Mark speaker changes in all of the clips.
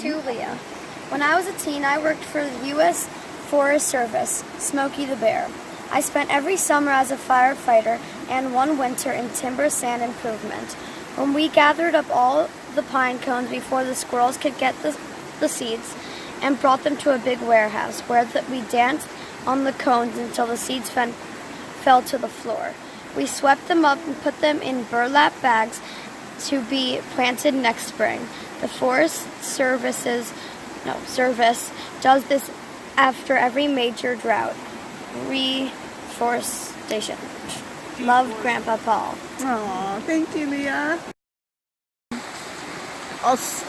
Speaker 1: To Leah. When I was a teen, I worked for the U.S. Forest Service, Smokey the Bear. I spent every summer as a firefighter and one winter in timber sand improvement. When we gathered up all the pine cones before the squirrels could get the seeds and brought them to a big warehouse where we danced on the cones until the seeds fell to the floor. We swept them up and put them in burlap bags to be planted next spring. The Forest Service does this after every major drought. Reforestation. Love, Grandpa Paul.
Speaker 2: Aw, thank you, Leah.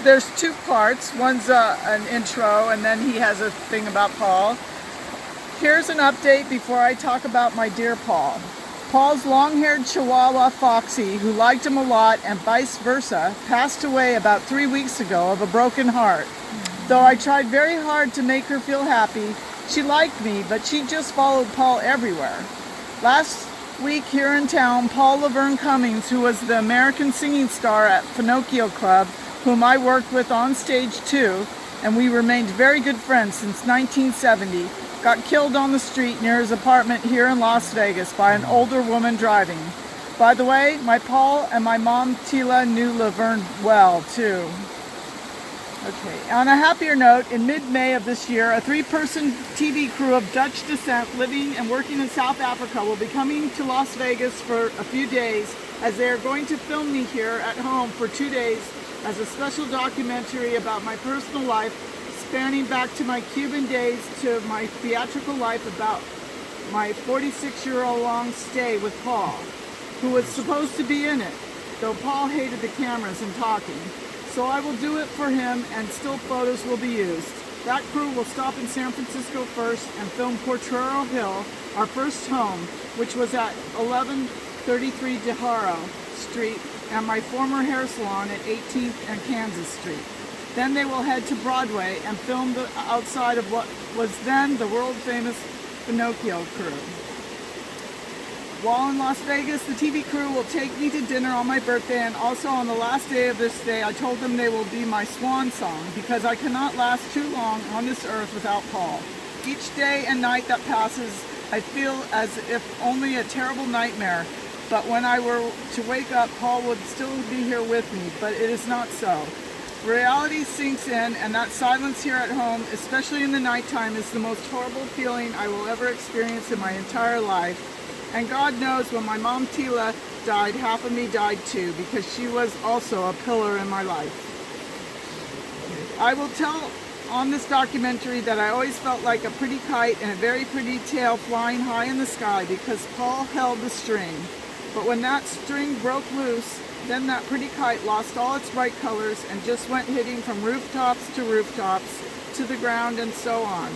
Speaker 2: There's two parts. One's an intro, and then he has a thing about Paul. Here's an update before I talk about my dear Paul. Paul's long-haired Chihuahua Foxy, who liked him a lot and vice versa, passed away about 3 weeks ago of a broken heart. Though I tried very hard to make her feel happy, she liked me, but she just followed Paul everywhere. Last week here in town, Paul Laverne Cummings, who was the American singing star at Pinocchio Club, whom I worked with on stage too, and we remained very good friends since 1970, got killed on the street near his apartment here in Las Vegas by an older woman driving. By the way, my Paul and my mom Tila knew Laverne well too. Okay, on a happier note, in mid-May of this year, a 3-person TV crew of Dutch descent living and working in South Africa will be coming to Las Vegas for a few days, as they are going to film me here at home for 2 days as a special documentary about my personal life, spanning back to my Cuban days to my theatrical life, about my 46-year-old long stay with Paul, who was supposed to be in it, though Paul hated the cameras and talking. So I will do it for him, and still photos will be used. That crew will stop in San Francisco first and film Potrero Hill, our first home, which was at 1133 DeHaro Street, and my former hair salon at 18th and Kansas Street. Then they will head to Broadway and film the outside of what was then the world-famous Pinocchio crew. While in Las Vegas, the TV crew will take me to dinner on my birthday, and also on the last day of this day, I told them they will be my swan song, because I cannot last too long on this earth without Paul. Each day and night that passes, I feel as if only a terrible nightmare, but when I were to wake up, Paul would still be here with me, but it is not so. Reality sinks in, and that silence here at home, especially in the nighttime, is the most horrible feeling I will ever experience in my entire life. And God knows, when my mom Tila died, half of me died too, because she was also a pillar in my life. I will tell on this documentary that I always felt like a pretty kite and a very pretty tail flying high in the sky, because Paul held the string. But when that string broke loose, then that pretty kite lost all its bright colors and just went hitting from rooftops to the ground and so on.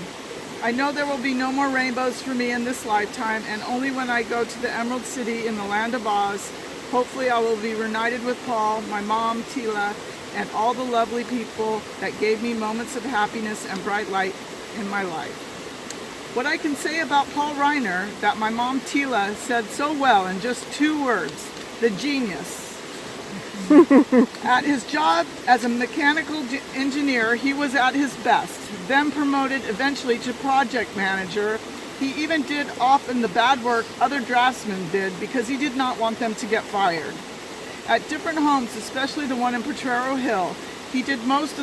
Speaker 2: I know there will be no more rainbows for me in this lifetime, and only when I go to the Emerald City in the land of Oz, hopefully I will be reunited with Paul, my mom Tila, and all the lovely people that gave me moments of happiness and bright light in my life. What I can say about Paul Ryner, that my mom Tila said so well in just 2 words: the genius. At his job as a mechanical engineer, he was at his best, then promoted eventually to project manager. He even did often the bad work other draftsmen did, because he did not want them to get fired. At different homes, especially the one in Potrero Hill, he did most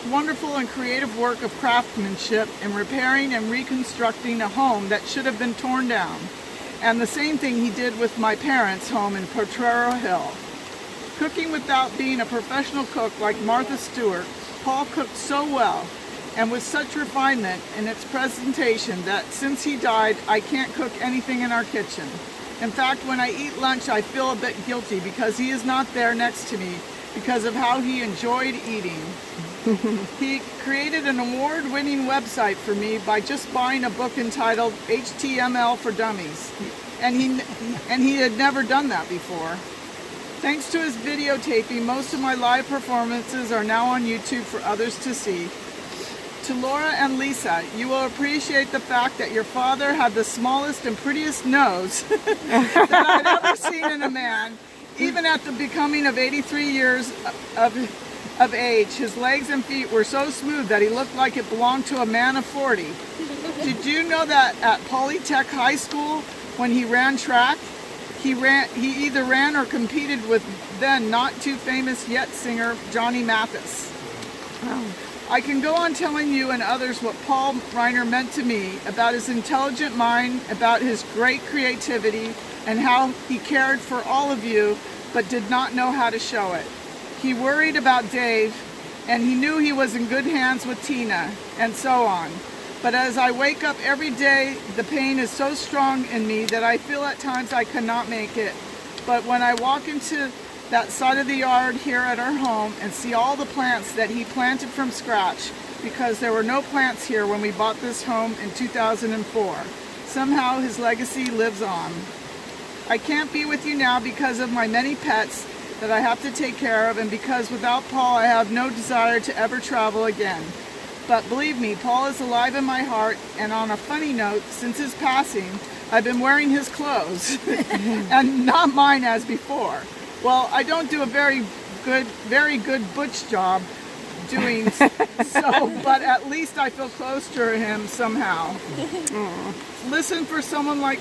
Speaker 2: wonderful and creative work of craftsmanship in repairing and reconstructing a home that should have been torn down. And the same thing he did with my parents' home in Potrero Hill. Cooking without being a professional cook like Martha Stewart, Paul cooked so well and with such refinement in its presentation that since he died, I can't cook anything in our kitchen. In fact, when I eat lunch, I feel a bit guilty because he is not there next to me because of how he enjoyed eating. He created an award-winning website for me by just buying a book entitled HTML for Dummies, and he had never done that before. Thanks to his videotaping, most of my live performances are now on YouTube for others to see. To Laura and Lisa, you will appreciate the fact that your father had the smallest and prettiest nose that I'd ever seen in a man, even at the becoming of 83 years of age, his legs and feet were so smooth that he looked like it belonged to a man of 40. Did you know that at Polytech High School, when he ran track, he either ran or competed with then not too famous yet singer Johnny Mathis?
Speaker 3: Wow.
Speaker 2: I can go on telling you and others what Paul Ryner meant to me, about his intelligent mind, about his great creativity, and how he cared for all of you but did not know how to show it. He worried about Dave, and he knew he was in good hands with Tina, and so on. But as I wake up every day, the pain is so strong in me that I feel at times I cannot make it. But when I walk into that side of the yard here at our home and see all the plants that he planted from scratch, because there were no plants here when we bought this home in 2004, somehow his legacy lives on. I can't be with you now because of my many pets that I have to take care of, and because without Paul I have no desire to ever travel again. But believe me, Paul is alive in my heart, and on a funny note, since his passing, I've been wearing his clothes, and not mine as before. Well, I don't do a very good butch job doing so, but at least I feel close to him somehow. Listen, for someone like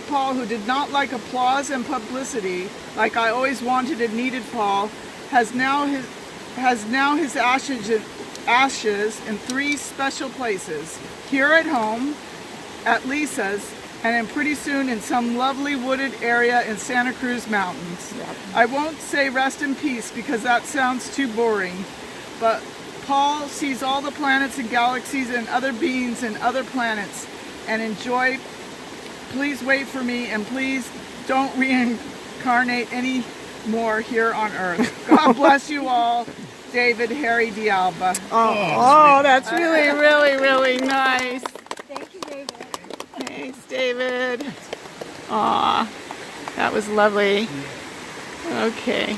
Speaker 2: Paul, who did not like applause and publicity like I always wanted and needed Paul, has now his ashes in 3 special places: here at home, at Lisa's, and then pretty soon in some lovely wooded area in Santa Cruz Mountains. Yep. I won't say rest in peace because that sounds too boring, but Paul sees all the planets and galaxies and other beings and other planets and enjoy. Please wait for me, and please don't reincarnate any more here on Earth. God bless you all. David Harry D'Alba.
Speaker 3: Oh, that's really, really, really nice.
Speaker 1: Thank you, David.
Speaker 3: Thanks, David. Aw, that was lovely. Okay.